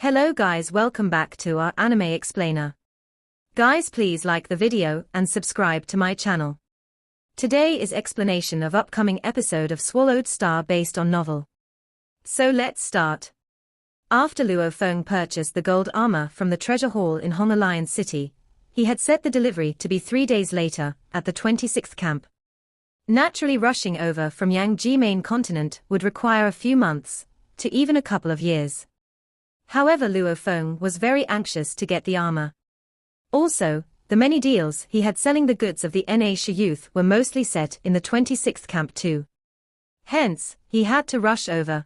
Hello guys, welcome back to our anime explainer. Guys, please like the video and subscribe to my channel. Today is explanation of upcoming episode of Swallowed Star based on novel. So let's start. After Luo Feng purchased the gold armor from the treasure hall in Hong Alliance City, he had set the delivery to be 3 days later, at the 26th camp. Naturally, rushing over from Yangji main continent would require a few months, to even a couple of years. However, Luo Feng was very anxious to get the armor. Also, the many deals he had selling the goods of the Indonesia youth were mostly set in the 26th camp too. Hence, he had to rush over.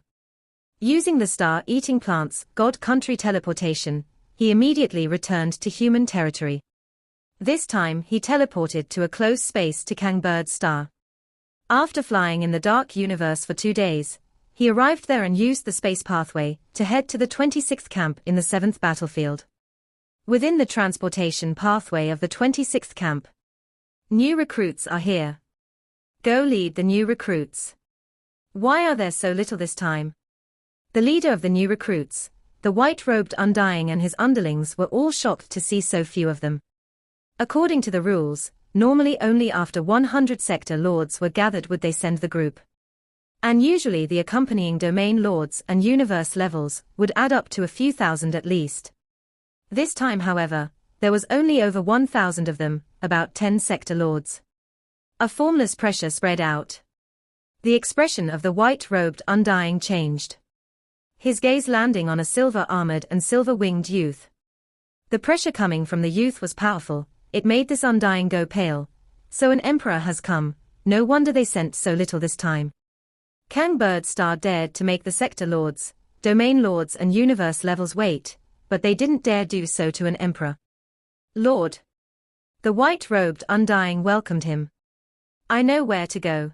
Using the star-eating plant's God country teleportation, he immediately returned to human territory. This time he teleported to a close space to Kangbird Star. After flying in the dark universe for 2 days, he arrived there and used the space pathway to head to the 26th camp in the 7th battlefield. Within the transportation pathway of the 26th camp, new recruits are here. Go lead the new recruits. Why are there so little this time? The leader of the new recruits, the white-robed Undying, and his underlings were all shocked to see so few of them. According to the rules, normally only after 100 sector lords were gathered would they send the group. And usually the accompanying domain lords and universe levels would add up to a few thousand at least. This time, however, there was only over 1,000 of them, about 10 sector lords. A formless pressure spread out. The expression of the white-robed Undying changed. His gaze landing on a silver-armored and silver-winged youth. The pressure coming from the youth was powerful, it made this Undying go pale. So an emperor has come, no wonder they sent so little this time. Kangbird Star dared to make the sector lords, domain lords and universe levels wait, but they didn't dare do so to an emperor. Lord. The white-robed Undying welcomed him. I know where to go.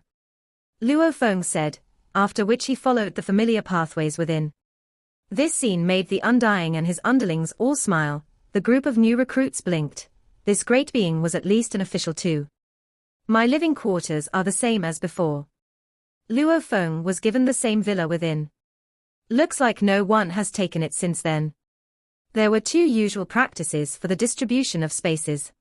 Luo Feng said, after which he followed the familiar pathways within. This scene made the Undying and his underlings all smile. The group of new recruits blinked. This great being was at least an official too. My living quarters are the same as before. Luo Feng was given the same villa within. Looks like no one has taken it since then. There were 2 usual practices for the distribution of spaces.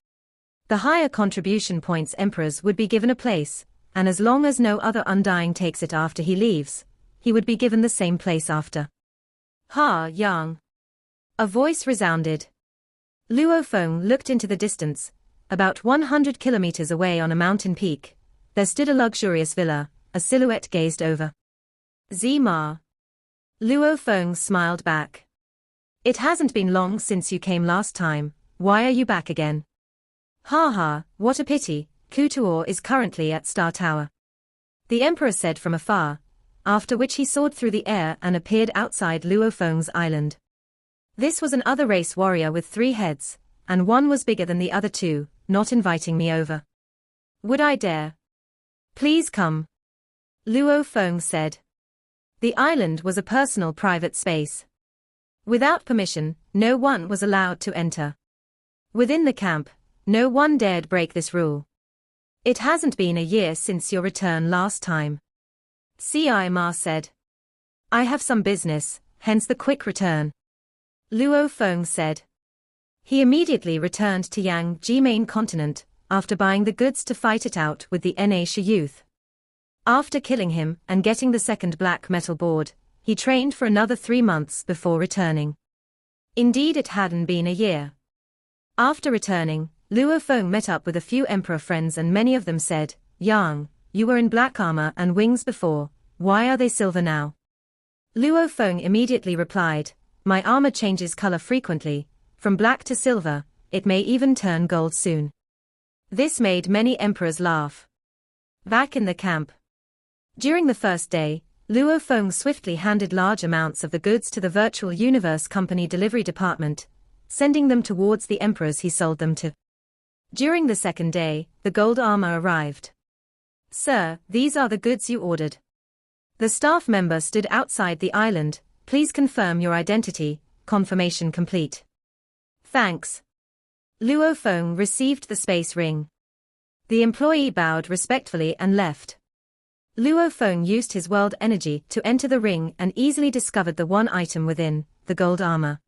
The higher contribution points emperors would be given a place, and as long as no other Undying takes it after he leaves, he would be given the same place after. Ha, Yang. A voice resounded. Luo Feng looked into the distance. About 100 kilometers away on a mountain peak, there stood a luxurious villa. A silhouette gazed over. Zima. Luo Feng smiled back. It hasn't been long since you came last time, why are you back again? Ha ha, what a pity, Kutuor is currently at Star Tower. The emperor said from afar, after which he soared through the air and appeared outside Luo Feng's island. This was an other race warrior with 3 heads, and one was bigger than the other 2, not inviting me over. Would I dare? Please come. Luo Feng said. The island was a personal private space. Without permission, no one was allowed to enter. Within the camp, no one dared break this rule. It hasn't been a year since your return last time. Ci Ma said. I have some business, hence the quick return. Luo Feng said. He immediately returned to Yangji main continent, after buying the goods to fight it out with the Indonesia youth. After killing him and getting the second black metal board, he trained for another 3 months before returning. Indeed, it hadn't been a year. After returning, Luo Feng met up with a few emperor friends and many of them said, Yang, you were in black armor and wings before, why are they silver now? Luo Feng immediately replied, my armor changes color frequently, from black to silver, it may even turn gold soon. This made many emperors laugh. Back in the camp. During the first day, Luo Feng swiftly handed large amounts of the goods to the Virtual Universe Company delivery department, sending them towards the emperors he sold them to. During the second day, the gold armor arrived. Sir, these are the goods you ordered. The staff member stood outside the island, please confirm your identity, confirmation complete. Thanks. Luo Feng received the space ring. The employee bowed respectfully and left. Luo Feng used his world energy to enter the ring and easily discovered the one item within, the gold armor.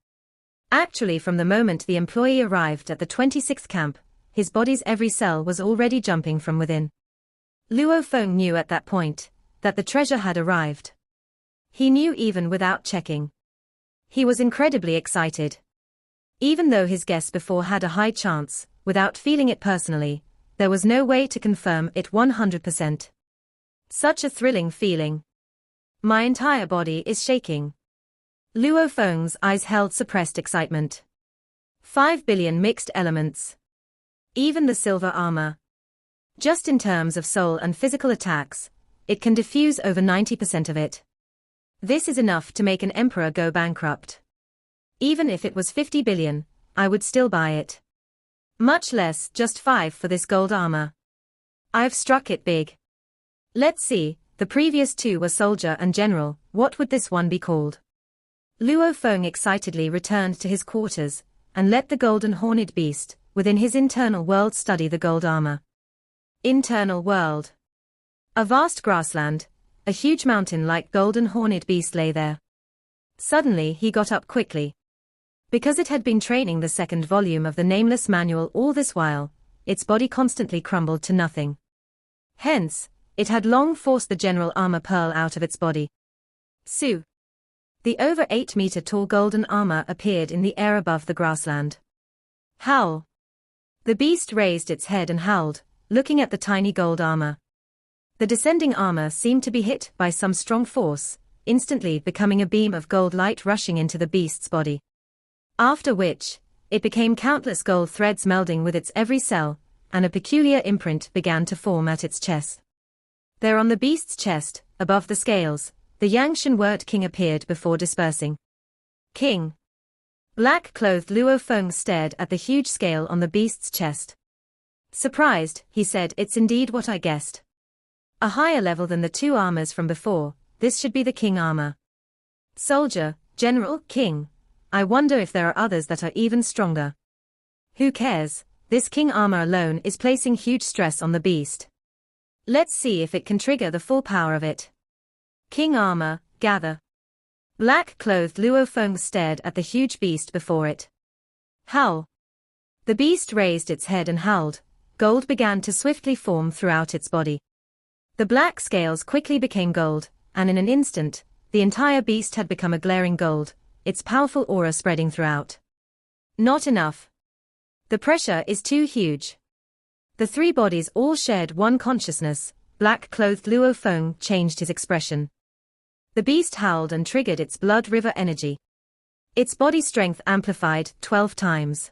Actually, from the moment the employee arrived at the 26th camp, his body's every cell was already jumping from within. Luo Feng knew at that point that the treasure had arrived. He knew even without checking. He was incredibly excited. Even though his guess before had a high chance, without feeling it personally, there was no way to confirm it 100%. Such a thrilling feeling. My entire body is shaking. Luo Feng's eyes held suppressed excitement. 5 billion mixed elements. Even the silver armor. Just in terms of soul and physical attacks, it can diffuse over 90% of it. This is enough to make an emperor go bankrupt. Even if it was 50 billion, I would still buy it. Much less just 5 for this gold armor. I've struck it big. Let's see, the previous 2 were soldier and general, what would this one be called? Luo Feng excitedly returned to his quarters, and let the golden horned beast, within his internal world, study the gold armor. Internal world. A vast grassland, a huge mountain-like golden horned beast lay there. Suddenly he got up quickly. Because it had been training the second volume of the Nameless Manual all this while, its body constantly crumbled to nothing. Hence, it had long forced the general armor pearl out of its body. Su. The over 8-meter-tall golden armor appeared in the air above the grassland. Howl. The beast raised its head and howled, looking at the tiny gold armor. The descending armor seemed to be hit by some strong force, instantly becoming a beam of gold light rushing into the beast's body. After which, it became countless gold threads melding with its every cell, and a peculiar imprint began to form at its chest. There on the beast's chest, above the scales, the Yangshan word King appeared before dispersing. King. Black-clothed Luo Feng stared at the huge scale on the beast's chest. Surprised, he said, "It's indeed what I guessed. A higher level than the 2 armors from before, this should be the king armor. Soldier, general, king. I wonder if there are others that are even stronger. Who cares, this king armor alone is placing huge stress on the beast. Let's see if it can trigger the full power of it. King armor, gather." Black-clothed Luo Feng stared at the huge beast before it. Howl. The beast raised its head and howled. Gold began to swiftly form throughout its body. The black scales quickly became gold, and in an instant, the entire beast had become a glaring gold, its powerful aura spreading throughout. Not enough. The pressure is too huge. The 3 bodies all shared one consciousness. Black-clothed Luo Feng changed his expression. The beast howled and triggered its blood river energy. Its body strength amplified 12 times.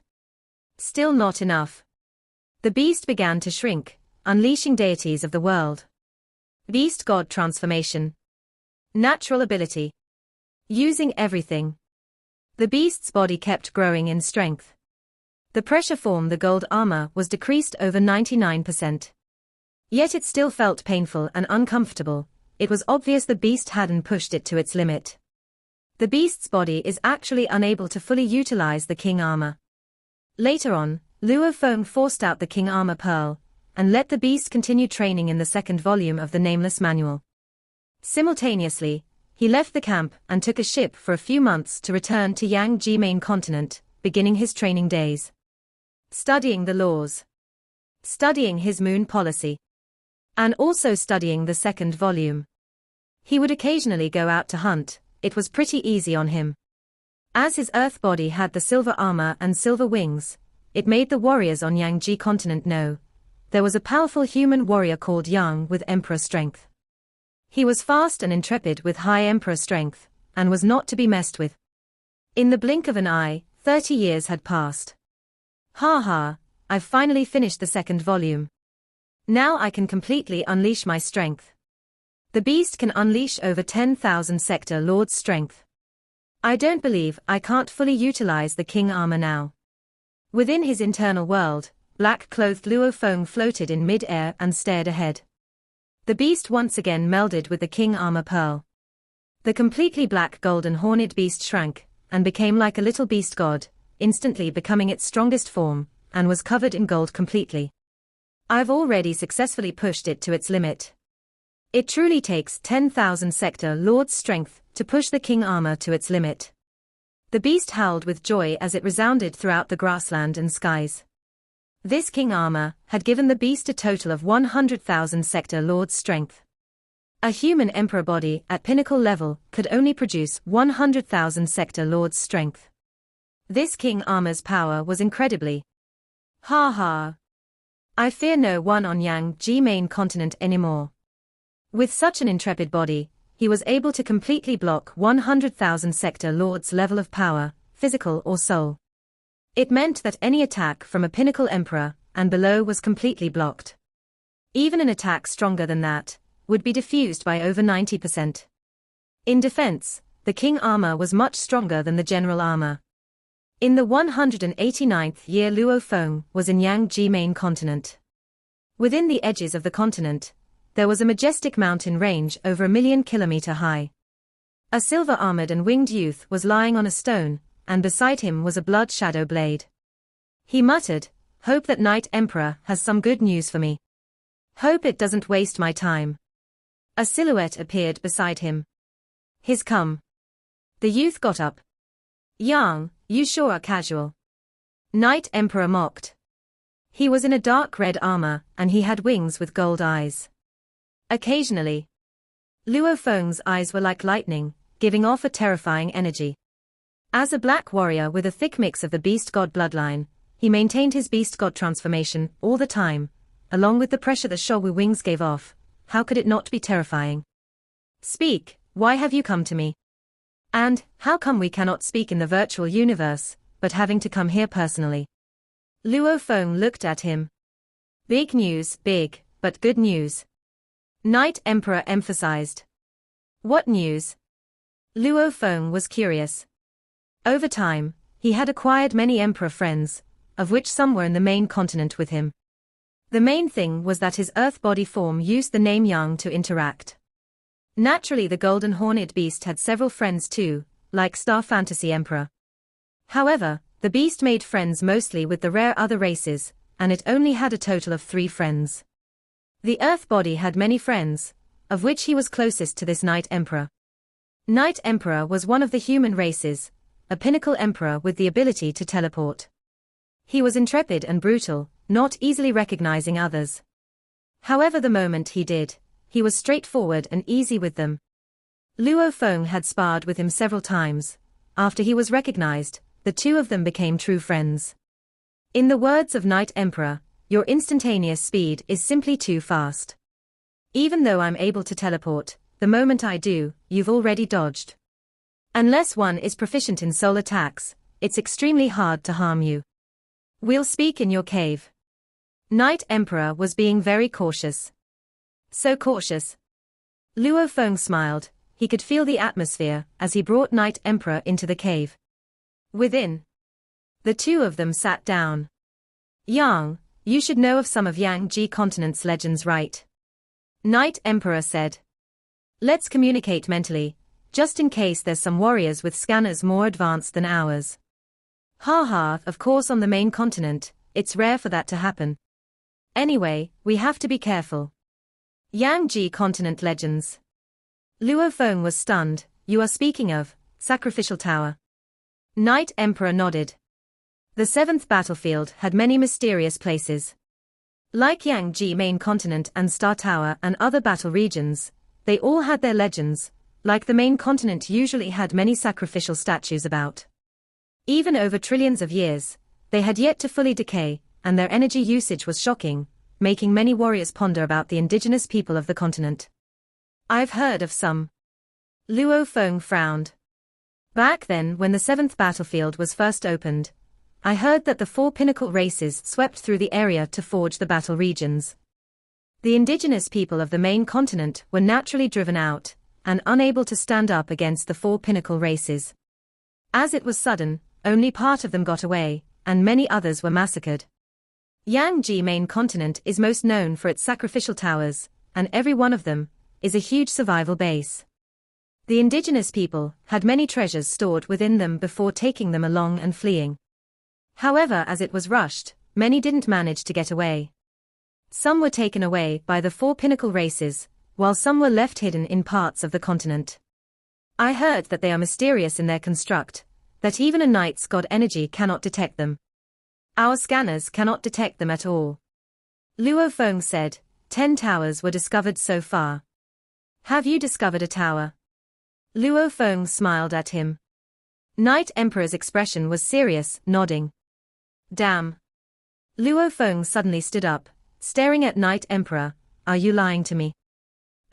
Still not enough. The beast began to shrink, unleashing deities of the world. Beast god transformation. Natural ability. Using everything. The beast's body kept growing in strength. The pressure form the gold armor was decreased over 99%. Yet it still felt painful and uncomfortable. It was obvious the beast hadn't pushed it to its limit. The beast's body is actually unable to fully utilize the king armor. Later on, Luo Feng forced out the king armor pearl, and let the beast continue training in the second volume of the Nameless Manual. Simultaneously, he left the camp and took a ship for a few months to return to Yangji main continent, beginning his training days. Studying the laws. Studying his moon policy. And also studying the second volume. He would occasionally go out to hunt. It was pretty easy on him. As his earth body had the silver armor and silver wings, it made the warriors on Yangji continent know there was a powerful human warrior called Yang with emperor strength. He was fast and intrepid with high emperor strength, and was not to be messed with. In the blink of an eye, 30 years had passed. Ha ha, I've finally finished the second volume. Now I can completely unleash my strength. The beast can unleash over 10,000 sector lords' strength. I don't believe I can't fully utilize the king armor now. Within his internal world, black-clothed Luo Feng floated in mid-air and stared ahead. The beast once again melded with the king armor pearl. The completely black golden horned beast shrank, and became like a little beast god, instantly becoming its strongest form, and was covered in gold completely. I've already successfully pushed it to its limit. It truly takes 10,000 sector lord's strength to push the king armor to its limit. The beast howled with joy as it resounded throughout the grassland and skies. This king armor had given the beast a total of 100,000 sector lords' strength. A human emperor body at pinnacle level could only produce 100,000 sector lords' strength. This king armor's power was incredibly. Ha ha. I fear no one on Yang-Ji main continent anymore. With such an intrepid body, he was able to completely block 100,000 sector lords' level of power, physical or soul. It meant that any attack from a pinnacle emperor and below was completely blocked. Even an attack stronger than that would be diffused by over 90%. In defense, the king armor was much stronger than the general armor. In the 189th year, Luo Feng was in Yang-Ji main continent. Within the edges of the continent, there was a majestic mountain range over 1,000,000 kilometers high. A silver-armored and winged youth was lying on a stone, and beside him was a blood shadow blade. He muttered, "Hope that Night Emperor has some good news for me. Hope it doesn't waste my time." A silhouette appeared beside him. "He's come." The youth got up. "Yang, you sure are casual." Night Emperor mocked. He was in a dark red armor, and he had wings with gold eyes. Occasionally, Luo Feng's eyes were like lightning, giving off a terrifying energy. As a black warrior with a thick mix of the beast god bloodline, he maintained his beast god transformation all the time, along with the pressure the Showu wings gave off. How could it not be terrifying? "Speak, why have you come to me? And, how come we cannot speak in the virtual universe, but having to come here personally?" Luo Feng looked at him. "Big news, big, but good news." Night Emperor emphasized. "What news?" Luo Feng was curious. Over time, he had acquired many emperor friends, of which some were in the main continent with him. The main thing was that his earth body form used the name Yang to interact. Naturally, the golden horned beast had several friends too, like Star Fantasy Emperor. However, the beast made friends mostly with the rare other races, and it only had a total of 3 friends. The earth body had many friends, of which he was closest to this Night Emperor. Night Emperor was one of the human races, a pinnacle emperor with the ability to teleport. He was intrepid and brutal, not easily recognizing others. However, the moment he did, he was straightforward and easy with them. Luo Feng had sparred with him several times. After he was recognized, the two of them became true friends. In the words of Night Emperor, "Your instantaneous speed is simply too fast. Even though I'm able to teleport, the moment I do, you've already dodged. Unless one is proficient in soul attacks, it's extremely hard to harm you. We'll speak in your cave." Night Emperor was being very cautious. So cautious. Luo Feng smiled. He could feel the atmosphere as he brought Night Emperor into the cave. Within, the two of them sat down. "Yang, you should know of some of Yang-Ji continent's legends, right?" Night Emperor said. "Let's communicate mentally, just in case there's some warriors with scanners more advanced than ours." "Ha, of course, on the main continent, it's rare for that to happen. Anyway, we have to be careful." Yang-Ji continent legends. Luo Feng was stunned. "You are speaking of Sacrificial Tower?" Night Emperor nodded. The 7th battlefield had many mysterious places. Like Yang-Ji main continent and Star Tower and other battle regions, they all had their legends, like the main continent usually had many sacrificial statues about. Even over trillions of years, they had yet to fully decay, and their energy usage was shocking, making many warriors ponder about the indigenous people of the continent. "I've heard of some." Luo Feng frowned. "Back then, when the 7th battlefield was first opened, I heard that the 4 pinnacle races swept through the area to forge the battle regions. The indigenous people of the main continent were naturally driven out, and unable to stand up against the 4 pinnacle races. As it was sudden, only part of them got away, and many others were massacred. Yang-Ji main continent is most known for its sacrificial towers, and every one of them is a huge survival base. The indigenous people had many treasures stored within them before taking them along and fleeing. However, as it was rushed, many didn't manage to get away. Some were taken away by the 4 pinnacle races, while some were left hidden in parts of the continent. I heard that they are mysterious in their construct, that even a night's god energy cannot detect them. Our scanners cannot detect them at all. Luo Feng said, 10 towers were discovered so far. Have you discovered a tower? Luo Feng smiled at him. Night Emperor's expression was serious, nodding. Damn. Luo Feng suddenly stood up, staring at Night Emperor. Are you lying to me?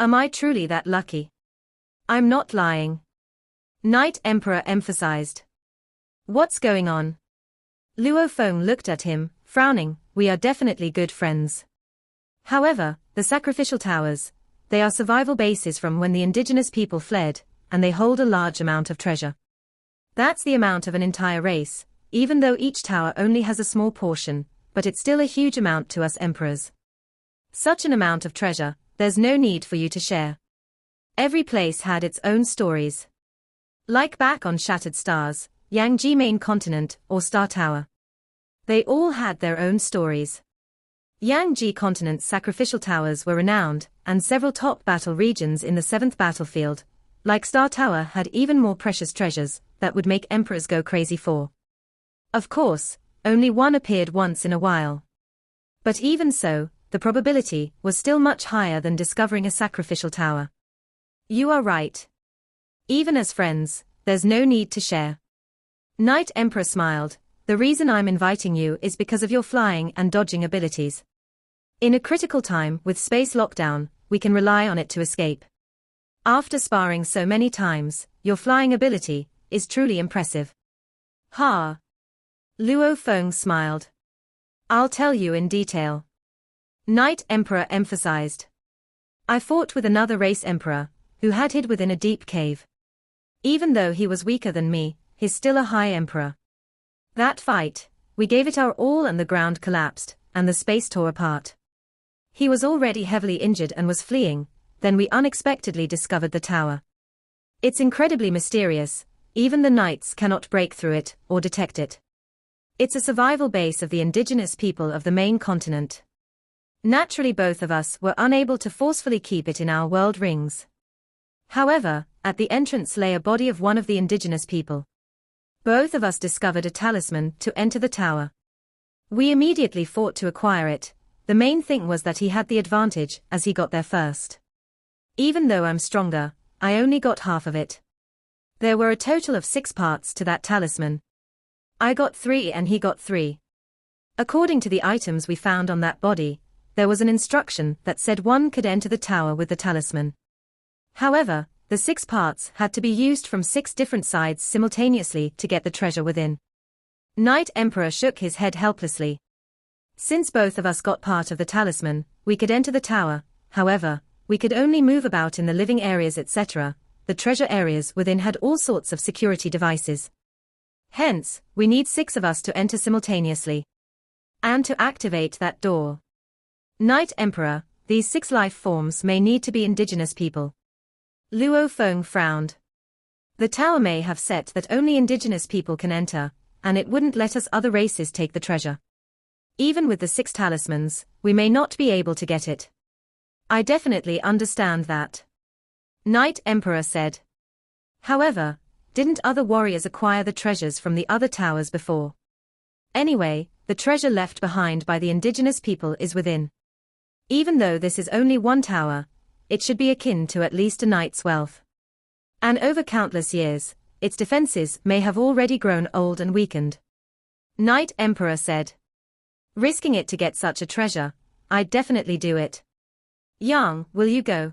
Am I truly that lucky? I'm not lying. Night Emperor emphasized. What's going on? Luo Feng looked at him, frowning. We are definitely good friends. However, the sacrificial towers, they are survival bases from when the indigenous people fled, and they hold a large amount of treasure. That's the amount of an entire race, even though each tower only has a small portion, but it's still a huge amount to us emperors. Such an amount of treasure, there's no need for you to share. Every place had its own stories. Like back on Shattered Stars, Yangji Main Continent, or Star Tower. They all had their own stories. Yangji Continent's sacrificial towers were renowned, and several top battle regions in the 7th battlefield, like Star Tower, had even more precious treasures that would make emperors go crazy for. Of course, only one appeared once in a while. But even so, the probability was still much higher than discovering a sacrificial tower. You are right. Even as friends, there's no need to share. Night Emperor smiled. The reason I'm inviting you is because of your flying and dodging abilities. In a critical time with space lockdown, we can rely on it to escape. After sparring so many times, your flying ability is truly impressive. Ha! Luo Feng smiled. I'll tell you in detail. Night Emperor emphasized. I fought with another race emperor, who had hid within a deep cave. Even though he was weaker than me, he's still a high emperor. That fight, we gave it our all and the ground collapsed, and the space tore apart. He was already heavily injured and was fleeing, then we unexpectedly discovered the tower. It's incredibly mysterious, even the knights cannot break through it or detect it. It's a survival base of the indigenous people of the main continent. Naturally, both of us were unable to forcefully keep it in our world rings. However, at the entrance lay a body of one of the indigenous people. Both of us discovered a talisman to enter the tower. We immediately fought to acquire it. The main thing was that he had the advantage as he got there first. Even though I'm stronger, I only got half of it. There were a total of 6 parts to that talisman. I got 3 and he got 3. According to the items we found on that body, there was an instruction that said one could enter the tower with the talisman. However, the 6 parts had to be used from 6 different sides simultaneously to get the treasure within. Night Emperor shook his head helplessly. Since both of us got part of the talisman, we could enter the tower. However, we could only move about in the living areas, etc. The treasure areas within had all sorts of security devices. Hence, we need 6 of us to enter simultaneously. And to activate that door. Night Emperor, these 6 life forms may need to be indigenous people. Luo Feng frowned. The tower may have set that only indigenous people can enter, and it wouldn't let us other races take the treasure. Even with the 6 talismans, we may not be able to get it. I definitely understand that. Night Emperor said. However, didn't other warriors acquire the treasures from the other towers before? Anyway, the treasure left behind by the indigenous people is within. Even though this is only one tower, it should be akin to at least a knight's wealth. And over countless years, its defenses may have already grown old and weakened. Night Emperor said. Risking it to get such a treasure, I'd definitely do it. Yang, will you go?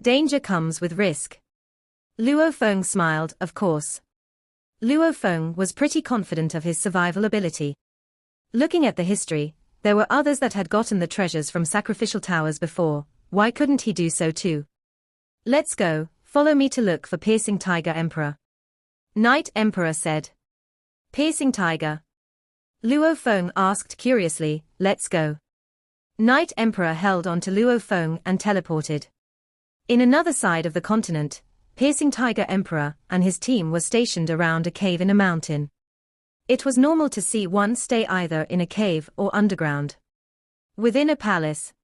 Danger comes with risk. Luo Feng smiled, of course. Luo Feng was pretty confident of his survival ability. Looking at the history, there were others that had gotten the treasures from sacrificial towers before. Why couldn't he do so too? Let's go, follow me to look for Piercing Tiger Emperor. Night Emperor said. Piercing Tiger? Luo Feng asked curiously. Let's go. Night Emperor held on to Luo Feng and teleported. In another side of the continent, Piercing Tiger Emperor and his team were stationed around a cave in a mountain. It was normal to see one stay either in a cave or underground. Within a palace,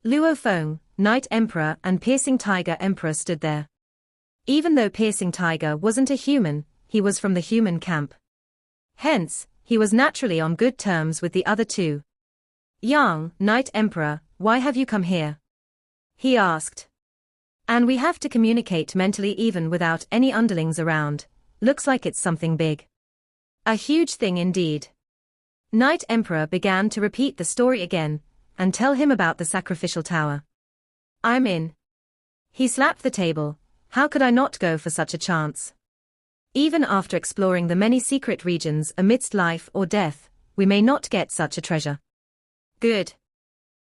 Luo Feng, Night Emperor and Piercing Tiger Emperor stood there. Even though Piercing Tiger wasn't a human, he was from the human camp. Hence, he was naturally on good terms with the other two. "Yang, Knight Emperor, why have you come here?" he asked. "And we have to communicate mentally even without any underlings around. Looks like it's something big." "A huge thing indeed." Knight Emperor began to repeat the story again, and tell him about the sacrificial tower. "I'm in." He slapped the table. "How could I not go for such a chance? Even after exploring the many secret regions amidst life or death, we may not get such a treasure." "Good."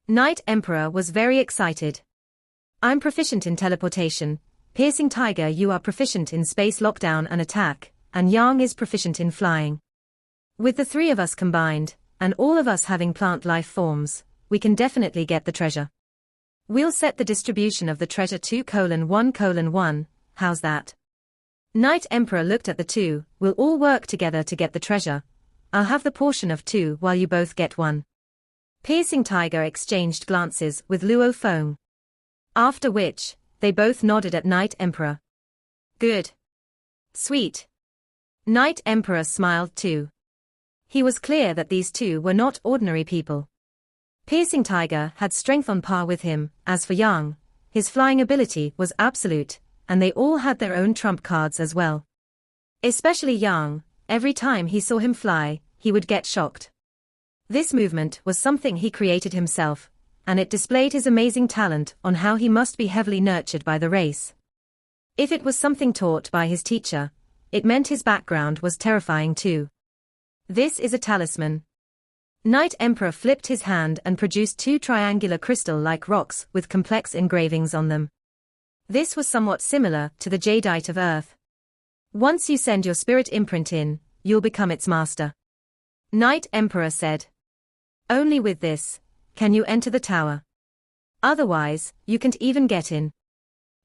Knight Emperor was very excited. "I'm proficient in teleportation, Piercing Tiger you are proficient in space lockdown and attack, and Yang is proficient in flying. With the three of us combined, and all of us having plant life forms, we can definitely get the treasure. We'll set the distribution of the treasure 2:1:1, how's that?" Knight Emperor looked at the two. "We'll all work together to get the treasure. I'll have the portion of 2 while you both get 1. Piercing Tiger exchanged glances with Luo Feng. After which, they both nodded at Knight Emperor. "Good. Sweet." Knight Emperor smiled too. He was clear that these two were not ordinary people. Piercing Tiger had strength on par with him. As for Yang, his flying ability was absolute, and they all had their own trump cards as well. Especially Yang, every time he saw him fly, he would get shocked. This movement was something he created himself, and it displayed his amazing talent on how he must be heavily nurtured by the race. If it was something taught by his teacher, it meant his background was terrifying too. "This is a talisman." Knight Emperor flipped his hand and produced 2 triangular crystal-like rocks with complex engravings on them. This was somewhat similar to the jadeite of Earth. "Once you send your spirit imprint in, you'll become its master," Knight Emperor said. "Only with this can you enter the tower. Otherwise, you can't even get in.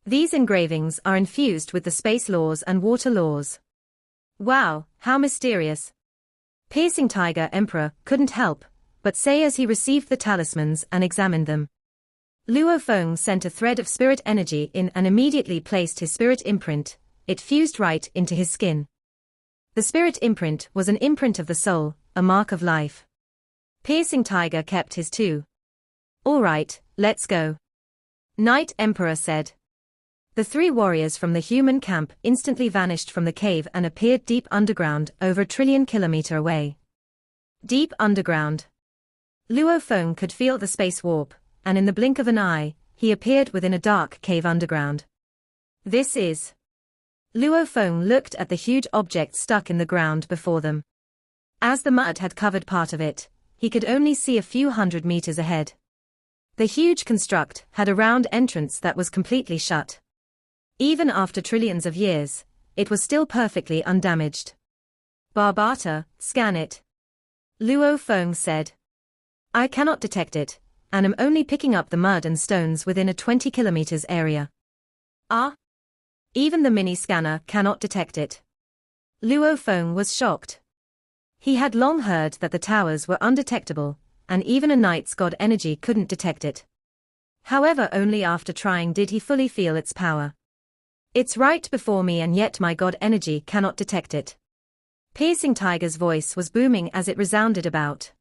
These engravings are infused with the space laws and water laws." "Wow, how mysterious." Piercing Tiger Emperor couldn't help but say as he received the talismans and examined them. Luo Feng sent a thread of spirit energy in and immediately placed his spirit imprint. It fused right into his skin. The spirit imprint was an imprint of the soul, a mark of life. Piercing Tiger kept his too. "All right, let's go," Knight Emperor said. The 3 warriors from the human camp instantly vanished from the cave and appeared deep underground over 1 trillion kilometers away. Deep underground. Luo Feng could feel the space warp, and in the blink of an eye, he appeared within a dark cave underground. "This is..." Luo Feng looked at the huge object stuck in the ground before them. As the mud had covered part of it, he could only see a few hundred meters ahead. The huge construct had a round entrance that was completely shut. Even after trillions of years, it was still perfectly undamaged. "Barbata, scan it," Luo Feng said. "I cannot detect it, and am only picking up the mud and stones within a 20 kilometers area." "Ah? Even the mini-scanner cannot detect it?" Luo Feng was shocked. He had long heard that the towers were undetectable, and even a knight's god energy couldn't detect it. However, only after trying did he fully feel its power. "It's right before me and yet my god energy cannot detect it." Piercing Tiger's voice was booming as it resounded about.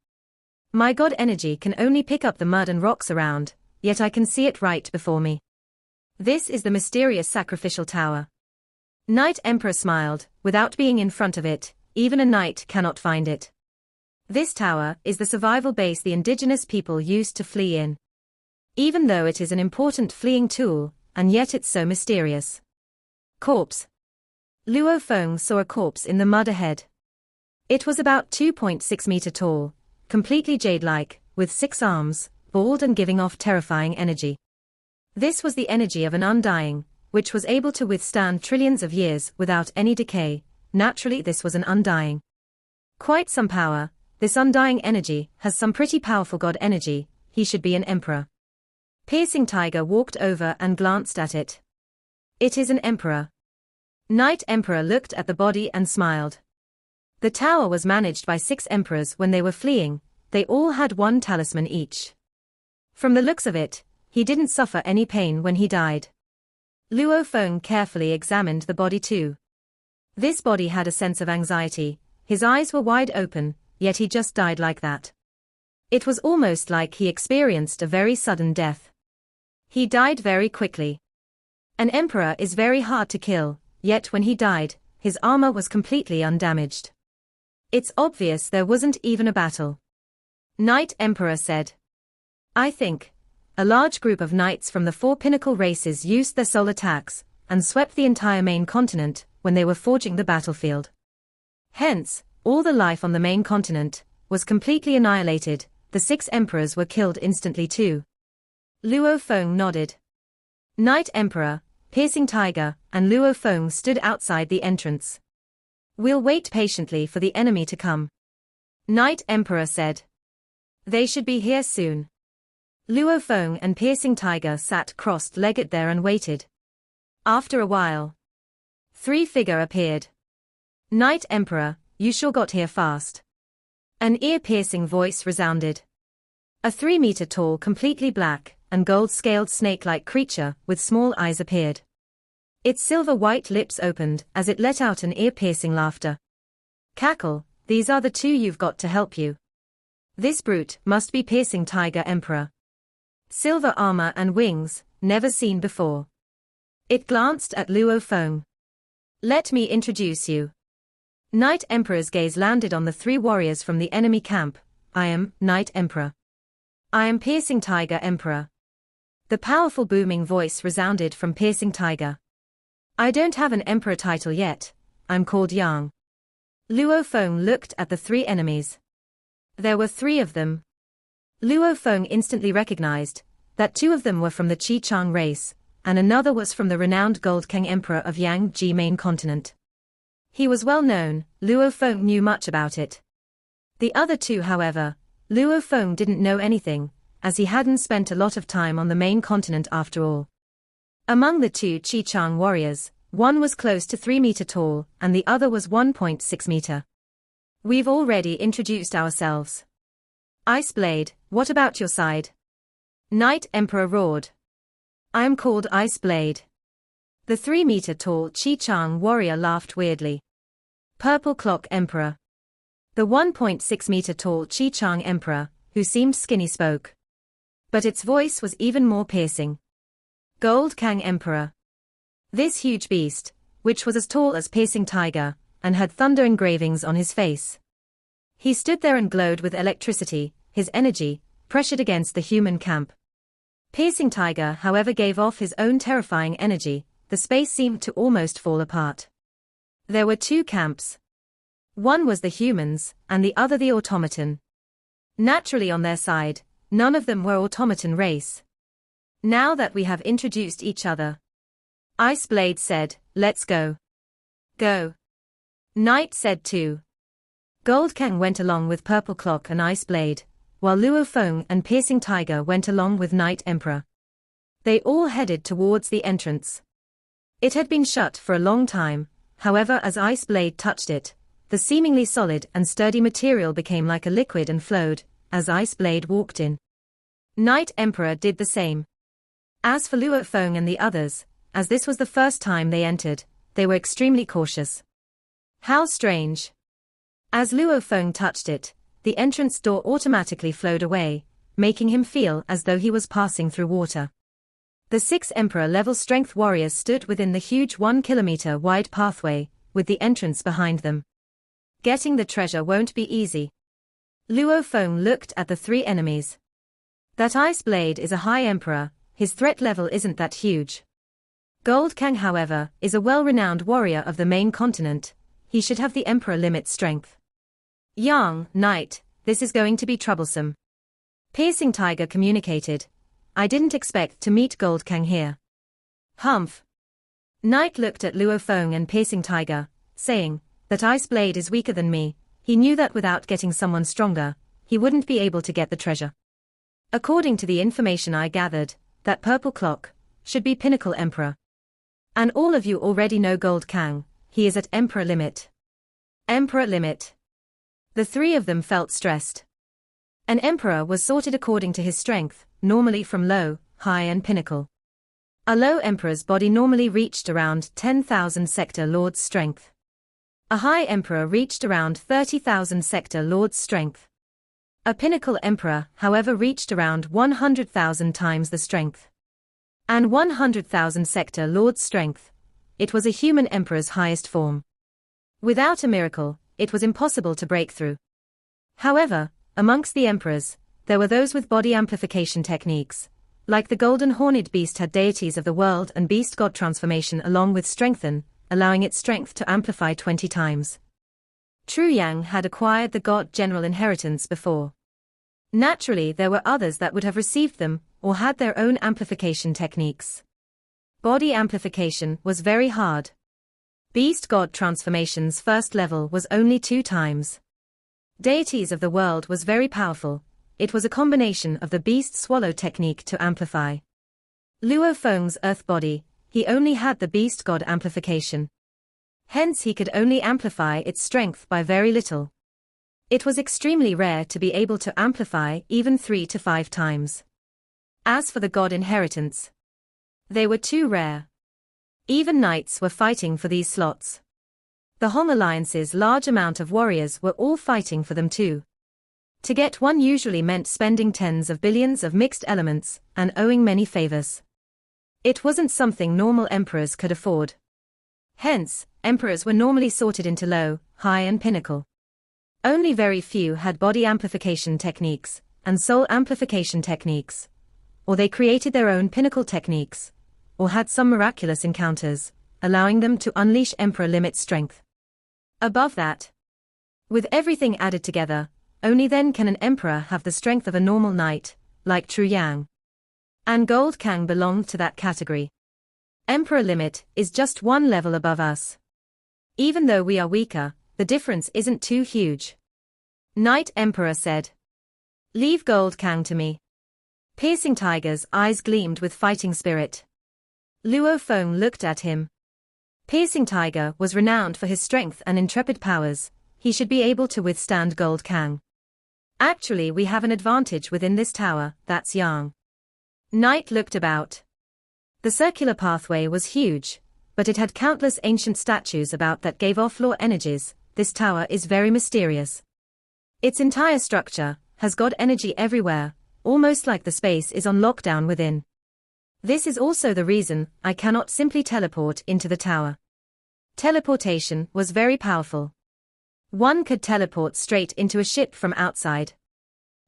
"My god energy can only pick up the mud and rocks around, yet I can see it right before me. This is the mysterious sacrificial tower." Knight Emperor smiled. "Without being in front of it, even a knight cannot find it. This tower is the survival base the indigenous people used to flee in. Even though it is an important fleeing tool, and yet it's so mysterious." "Corpse." Luo Feng saw a corpse in the mud ahead. It was about 2.6 meters tall, completely jade-like, with 6 arms, bald and giving off terrifying energy. This was the energy of an undying, which was able to withstand trillions of years without any decay. Naturally, this was an undying. Quite some power. This undying energy has some pretty powerful god energy. He should be an emperor. Piercing Tiger walked over and glanced at it. "It is an emperor." Knight Emperor looked at the body and smiled. The tower was managed by 6 emperors when they were fleeing. They all had 1 talisman each. From the looks of it, he didn't suffer any pain when he died. Luo Feng carefully examined the body too. This body had a sense of anxiety, his eyes were wide open, yet he just died like that. It was almost like he experienced a very sudden death. He died very quickly. An emperor is very hard to kill, yet when he died, his armor was completely undamaged. It's obvious there wasn't even a battle. Knight Emperor said. I think. A large group of knights from the 4 pinnacle races used their soul attacks, and swept the entire main continent, when they were forging the battlefield. Hence, all the life on the main continent was completely annihilated. The 6 emperors were killed instantly too. Luo Feng nodded. Knight Emperor, Piercing Tiger, and Luo Feng stood outside the entrance. We'll wait patiently for the enemy to come. Knight Emperor said. They should be here soon. Luo Feng and Piercing Tiger sat crossed-legged there and waited. After a while, 3 figure appeared. Knight Emperor, you sure got here fast. An ear-piercing voice resounded. A 3-meter-tall, completely black and gold-scaled snake-like creature with small eyes appeared. Its silver-white lips opened as it let out an ear-piercing laughter. Cackle, these are the 2 you've got to help you. This brute must be Piercing Tiger Emperor. Silver armor and wings, never seen before. It glanced at Luo Feng. Let me introduce you. Knight Emperor's gaze landed on the 3 warriors from the enemy camp. I am Knight Emperor. I am Piercing Tiger Emperor. The powerful booming voice resounded from Piercing Tiger. I don't have an emperor title yet, I'm called Yang. Luo Feng looked at the 3 enemies. There were 3 of them. Luo Feng instantly recognized that 2 of them were from the Chi-Chang race, and another was from the renowned Gold Kang Emperor of Yang Ji main continent. He was well known, Luo Feng knew much about it. The other 2, however, Luo Feng didn't know anything, as he hadn't spent a lot of time on the main continent after all. Among the 2 Chi-Chang warriors, one was close to 3 meter tall, and the other was 1.6 meter. We've already introduced ourselves. Ice Blade, what about your side? Knight Emperor roared. I am called Ice Blade. The 3 meter tall Chi-Chang warrior laughed weirdly. Purple Clock Emperor. The 1.6 meter tall Chi-Chang Emperor, who seemed skinny, spoke. But its voice was even more piercing. Gold Kang Emperor. This huge beast, which was as tall as Piercing Tiger, and had thunder engravings on his face. He stood there and glowed with electricity, his energy, pressured against the human camp. Piercing Tiger, however, gave off his own terrifying energy. The space seemed to almost fall apart. There were 2 camps. One was the humans, and the other the automaton. Naturally on their side, none of them were automaton race. Now that we have introduced each other, Ice Blade said, let's go. Go. Knight said too. Gold Kang went along with Purple Clock and Ice Blade, while Luo Feng and Piercing Tiger went along with Knight Emperor. They all headed towards the entrance. It had been shut for a long time, however, as Ice Blade touched it, the seemingly solid and sturdy material became like a liquid and flowed, as Ice Blade walked in. Knight Emperor did the same. As for Luo Feng and the others, as this was the first time they entered, they were extremely cautious. How strange. As Luo Feng touched it, the entrance door automatically flowed away, making him feel as though he was passing through water. The 6 Emperor-level strength warriors stood within the huge 1-kilometer-wide pathway, with the entrance behind them. Getting the treasure won't be easy. Luo Feng looked at the 3 enemies. That Ice Blade is a high emperor, his threat level isn't that huge. Gold Kang, however, is a well-renowned warrior of the main continent. He should have the emperor limit strength. Yang, Knight, this is going to be troublesome. Piercing Tiger communicated. I didn't expect to meet Gold Kang here. Humph. Knight looked at Luo Feng and Piercing Tiger, saying that Ice Blade is weaker than me. He knew that without getting someone stronger, he wouldn't be able to get the treasure. According to the information I gathered, that Purple Clock should be Pinnacle Emperor. And all of you already know Gold Kang, he is at Emperor limit. Emperor limit. The 3 of them felt stressed. An emperor was sorted according to his strength, normally from low, high and pinnacle. A low emperor's body normally reached around 10,000 sector lord's strength. A high emperor reached around 30,000 sector lords' strength. A pinnacle emperor, however, reached around 100,000 times the strength. And 100,000 sector lords' strength. It was a human emperor's highest form. Without a miracle, it was impossible to break through. However, amongst the emperors, there were those with body amplification techniques. Like the golden horned beast had deities of the world and beast god transformation along with strengthen, allowing its strength to amplify 20 times. True Yang had acquired the god general inheritance before. Naturally, there were others that would have received them, or had their own amplification techniques. Body amplification was very hard. Beast god transformation's first level was only 2 times. Deities of the world was very powerful. It was a combination of the beast swallow technique to amplify. Luo Feng's earth body, he only had the beast god amplification. Hence he could only amplify its strength by very little. It was extremely rare to be able to amplify even 3 to 5 times. As for the god inheritance, they were too rare. Even knights were fighting for these slots. The Hong Alliance's large amount of warriors were all fighting for them too. To get one usually meant spending tens of billions of mixed elements and owing many favors. It wasn't something normal emperors could afford. Hence, emperors were normally sorted into low, high and pinnacle. Only very few had body amplification techniques and soul amplification techniques. Or they created their own pinnacle techniques. Or had some miraculous encounters, allowing them to unleash emperor limit strength. Above that, with everything added together, only then can an emperor have the strength of a normal knight, like True Yang. And Gold Kang belonged to that category. Emperor limit is just one level above us. Even though we are weaker, the difference isn't too huge. Knight Emperor said. Leave Gold Kang to me. Piercing Tiger's eyes gleamed with fighting spirit. Luo Feng looked at him. Piercing Tiger was renowned for his strength and intrepid powers. He should be able to withstand Gold Kang. Actually, we have an advantage within this tower, that's Yang. Knight looked about. The circular pathway was huge, but it had countless ancient statues about that gave off law energies. This tower is very mysterious. Its entire structure has God energy everywhere, almost like the space is on lockdown within. This is also the reason I cannot simply teleport into the tower. Teleportation was very powerful. One could teleport straight into a ship from outside.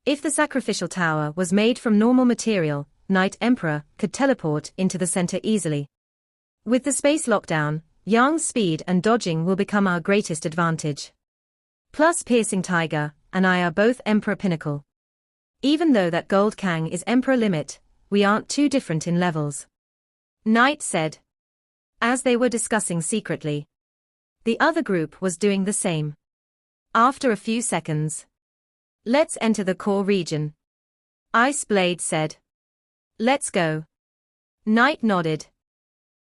If the sacrificial tower was made from normal material, Knight Emperor could teleport into the center easily. With the space lockdown, Yang's speed and dodging will become our greatest advantage. Plus Piercing Tiger and I are both Emperor Pinnacle. Even though that Gold Kang is Emperor Limit, we aren't too different in levels. Knight said. As they were discussing secretly. The other group was doing the same. After a few seconds. Let's enter the core region. Ice Blade said. Let's go. Knight nodded.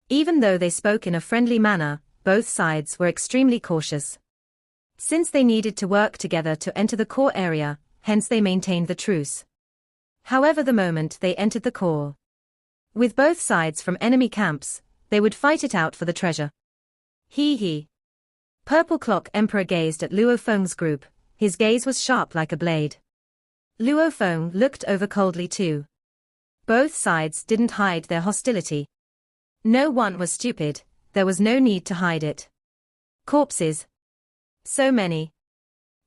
Even though they spoke in a friendly manner, both sides were extremely cautious. Since they needed to work together to enter the core area, hence they maintained the truce. However, the moment they entered the core, with both sides from enemy camps, they would fight it out for the treasure. Hee. Purple Clock Emperor gazed at Luo Feng's group, his gaze was sharp like a blade. Luo Feng looked over coldly too. Both sides didn't hide their hostility. No one was stupid, there was no need to hide it. Corpses. So many.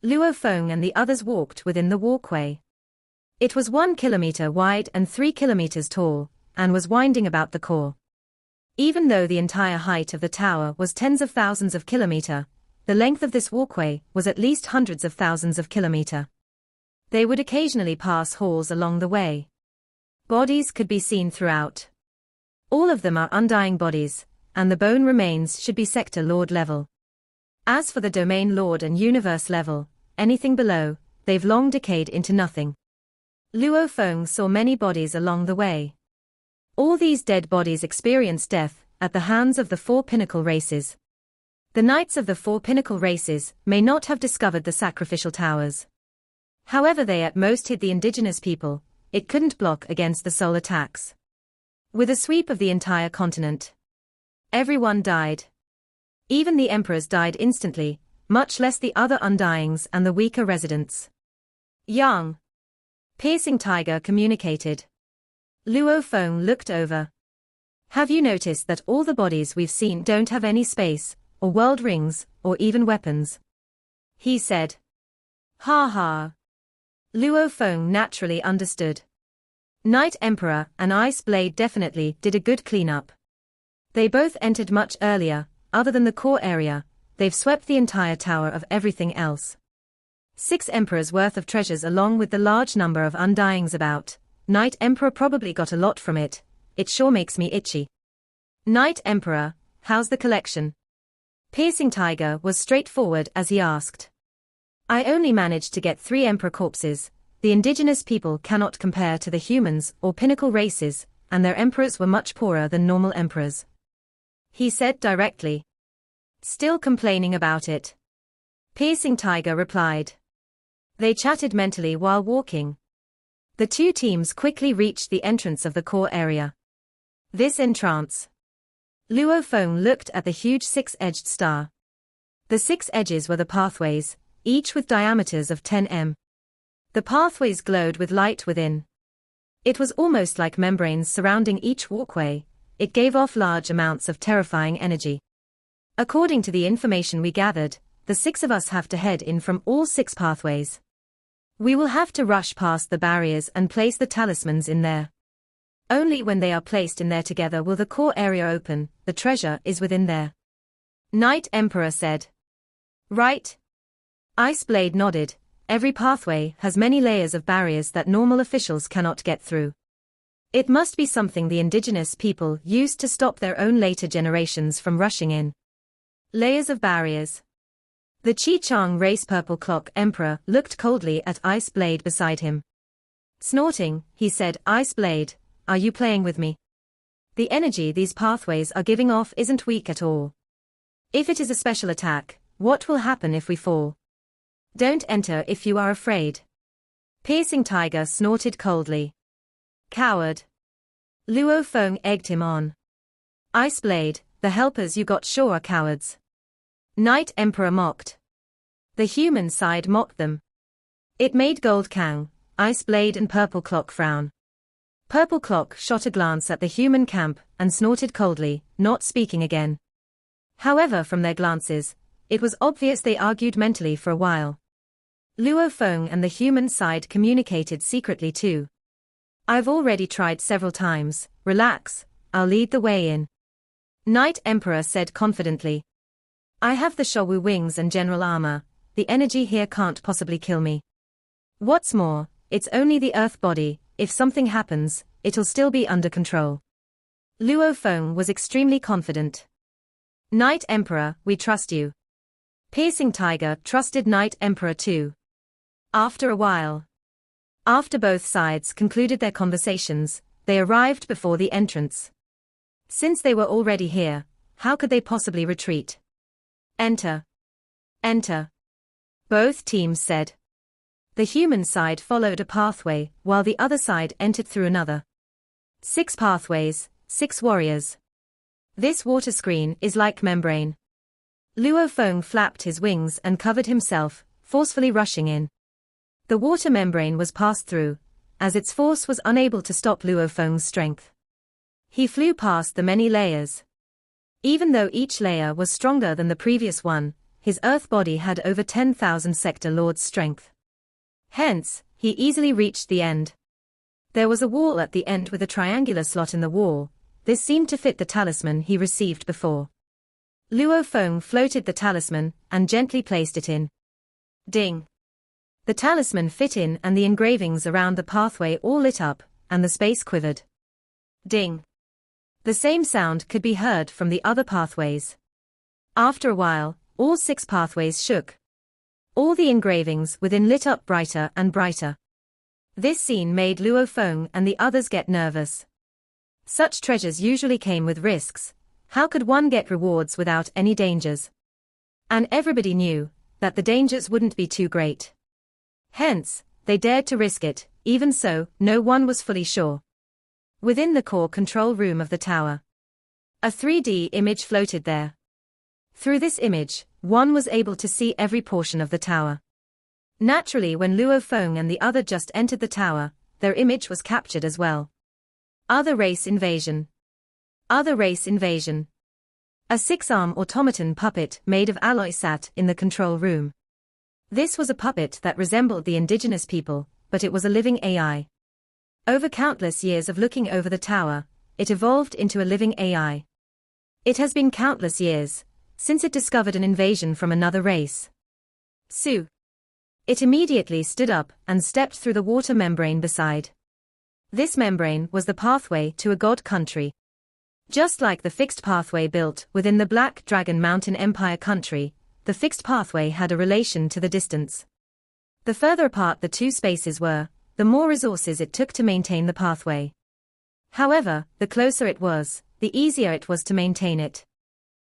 Luo Feng and the others walked within the walkway. It was 1 kilometer wide and 3 kilometers tall, and was winding about the core. Even though the entire height of the tower was tens of thousands of kilometers, the length of this walkway was at least hundreds of thousands of kilometers. They would occasionally pass halls along the way. Bodies could be seen throughout. All of them are undying bodies, and the bone remains should be sector lord level. As for the domain lord and universe level, anything below, they've long decayed into nothing. Luo Feng saw many bodies along the way. All these dead bodies experienced death at the hands of the 4 pinnacle races. The knights of the 4 pinnacle races may not have discovered the sacrificial towers. However, they at most hid the indigenous people. It couldn't block against the soul attacks. With a sweep of the entire continent, everyone died. Even the emperors died instantly, much less the other undyings and the weaker residents. Yang. Piercing Tiger communicated. Luo Feng looked over. Have you noticed that all the bodies we've seen don't have any space, or world rings, or even weapons? He said. Ha ha. Luo Feng naturally understood. Night Emperor and Ice Blade definitely did a good cleanup. They both entered much earlier. Other than the core area, they've swept the entire tower of everything else. 6 emperors worth of treasures along with the large number of undyings about. Night Emperor probably got a lot from it. It sure makes me itchy. Night Emperor, how's the collection? Piercing Tiger was straightforward as he asked. I only managed to get 3 emperor corpses. The indigenous people cannot compare to the humans or pinnacle races, and their emperors were much poorer than normal emperors. He said directly. Still complaining about it? Piercing Tiger replied. They chatted mentally while walking. The 2 teams quickly reached the entrance of the core area. This entrance. Luo Feng looked at the huge 6-edged star. The 6 edges were the pathways, each with diameters of 10 m. The pathways glowed with light within. It was almost like membranes surrounding each walkway. It gave off large amounts of terrifying energy. According to the information we gathered, the 6 of us have to head in from all 6 pathways. We will have to rush past the barriers and place the talismans in there. Only when they are placed in there together will the core area open. The treasure is within there. Night Emperor said. Right. Ice Blade nodded. Every pathway has many layers of barriers that normal officials cannot get through. It must be something the indigenous people used to stop their own later generations from rushing in. Layers of barriers. The Chi-Chang race Purple Clock Emperor looked coldly at Ice Blade beside him. Snorting, he said, Ice Blade, are you playing with me? The energy these pathways are giving off isn't weak at all. If it is a special attack, what will happen if we fall? Don't enter if you are afraid. Piercing Tiger snorted coldly. Coward. Luo Feng egged him on. Ice Blade, the helpers you got sure are cowards. Night Emperor mocked. The human side mocked them. It made Gold Kang, Ice Blade and Purple Clock frown. Purple Clock shot a glance at the human camp and snorted coldly, not speaking again. However, from their glances, it was obvious they argued mentally for a while. Luo Feng and the human side communicated secretly too. I've already tried several times. Relax, I'll lead the way in. Night Emperor said confidently. I have the Showu wings and general armor. The energy here can't possibly kill me. What's more, it's only the earth body. If something happens, it'll still be under control. Luo Feng was extremely confident. Night Emperor, we trust you. Piercing Tiger trusted Night Emperor too. After a while. After both sides concluded their conversations, they arrived before the entrance. Since they were already here, how could they possibly retreat? Enter. Enter. Both teams said. The human side followed a pathway, while the other side entered through another. 6 pathways, 6 warriors. This water screen is like membrane. Luo Feng flapped his wings and covered himself, forcefully rushing in. The water membrane was passed through, as its force was unable to stop Luo Feng's strength. He flew past the many layers. Even though each layer was stronger than the previous one, his earth body had over 10,000 Sector Lord's strength. Hence, he easily reached the end. There was a wall at the end with a triangular slot in the wall. This seemed to fit the talisman he received before. Luo Feng floated the talisman and gently placed it in. Ding! The talisman fit in and the engravings around the pathway all lit up, and the space quivered. Ding! The same sound could be heard from the other pathways. After a while, all 6 pathways shook. All the engravings within lit up brighter and brighter. This scene made Luo Feng and the others get nervous. Such treasures usually came with risks. How could one get rewards without any dangers? And everybody knew that the dangers wouldn't be too great. Hence, they dared to risk it. Even so, no one was fully sure. Within the core control room of the tower, a 3D image floated there. Through this image, one was able to see every portion of the tower. Naturally, when Luo Feng and the other just entered the tower, their image was captured as well. Other race invasion. Other race invasion. A 6-arm automaton puppet made of alloy sat in the control room. This was a puppet that resembled the indigenous people, but it was a living AI. Over countless years of looking over the tower, it evolved into a living AI. It has been countless years since it discovered an invasion from another race. Su. It immediately stood up and stepped through the water membrane beside. This membrane was the pathway to a god country. Just like the fixed pathway built within the Black Dragon Mountain Empire country, the fixed pathway had a relation to the distance. The further apart the two spaces were, the more resources it took to maintain the pathway. However, the closer it was, the easier it was to maintain it.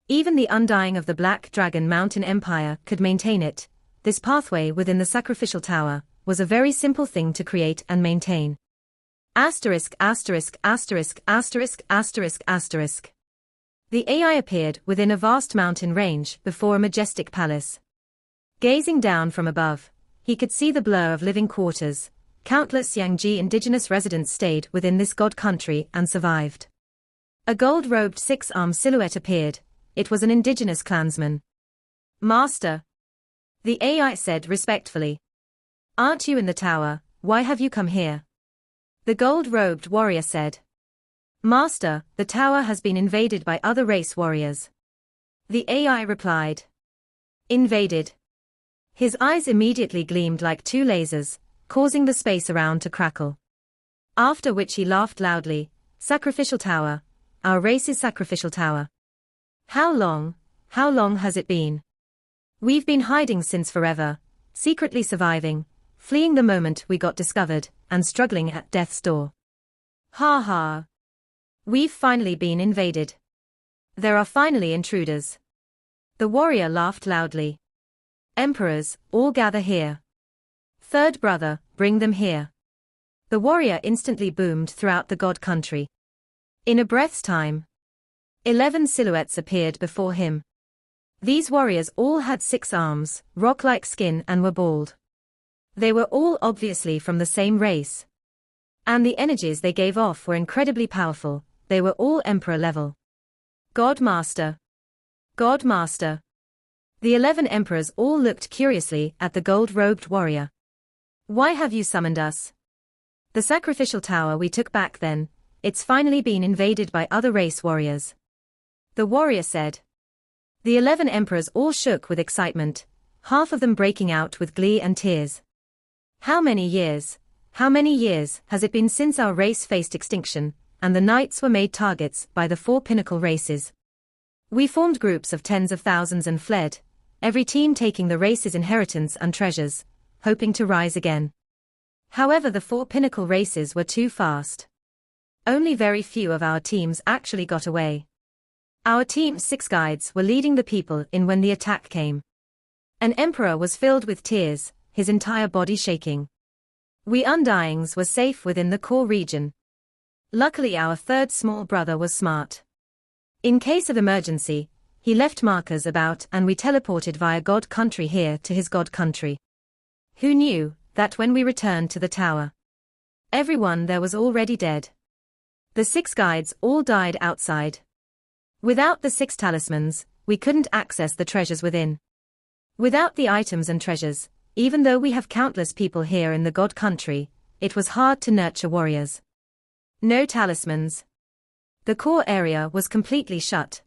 Even the Undying of the Black Dragon Mountain Empire could maintain it. This pathway within the sacrificial tower was a very simple thing to create and maintain. Asterisk asterisk asterisk asterisk asterisk asterisk. The AI appeared within a vast mountain range before a majestic palace. Gazing down from above, he could see the blur of living quarters. Countless Yangji indigenous residents stayed within this god country and survived. A gold-robed 6-arm silhouette appeared. It was an indigenous clansman. Master. The AI said respectfully. Aren't you in the tower? Why have you come here? The gold-robed warrior said. Master, the tower has been invaded by other race warriors. The AI replied. Invaded. His eyes immediately gleamed like two lasers, causing the space around to crackle. After which he laughed loudly. Sacrificial tower. Our race's sacrificial tower. How long has it been? We've been hiding since forever, secretly surviving, fleeing the moment we got discovered, and struggling at death's door. Ha ha. We've finally been invaded. There are finally intruders. The warrior laughed loudly. Emperors, all gather here. Third brother, bring them here. The warrior instantly boomed throughout the god country. In a breath's time, 11 silhouettes appeared before him. These warriors all had 6 arms, rock-like skin and were bald. They were all obviously from the same race. And the energies they gave off were incredibly powerful. They were all emperor level. God Master. God Master. The 11 emperors all looked curiously at the gold-robed warrior. Why have you summoned us? The sacrificial tower we took back then, it's finally been invaded by other race warriors. The warrior said. The 11 emperors all shook with excitement, half of them breaking out with glee and tears. How many years has it been since our race faced extinction, and the knights were made targets by the 4 pinnacle races? We formed groups of tens of thousands and fled, every team taking the race's inheritance and treasures, hoping to rise again. However, the 4 pinnacle races were too fast. Only very few of our teams actually got away. Our team's 6 guides were leading the people in when the attack came. An emperor was filled with tears, his entire body shaking. We Undyings were safe within the core region. Luckily our third small brother was smart. In case of emergency, he left markers about and we teleported via God Country here to his God Country. Who knew that when we returned to the tower, everyone there was already dead. The 6 guides all died outside. Without the 6 talismans, we couldn't access the treasures within. Without the items and treasures, even though we have countless people here in the God Country, it was hard to nurture warriors. No talismans. The core area was completely shut.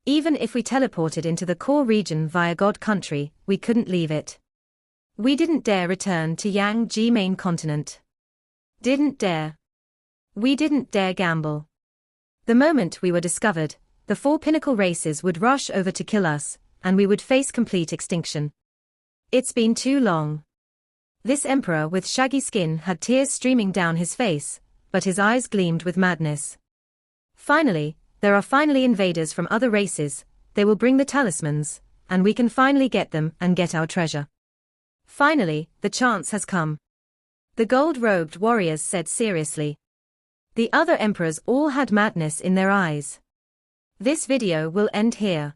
Even if we teleported into the core region via God Country, we couldn't leave it. We didn't dare return to Yangji main continent. Didn't dare. We didn't dare gamble. The moment we were discovered, the 4 pinnacle races would rush over to kill us, and we would face complete extinction. It's been too long. This emperor with shaggy skin had tears streaming down his face, but his eyes gleamed with madness. Finally, there are finally invaders from other races, they will bring the talismans, and we can finally get them and get our treasure. Finally, the chance has come. The gold-robed warriors said seriously. The other emperors all had madness in their eyes. This video will end here.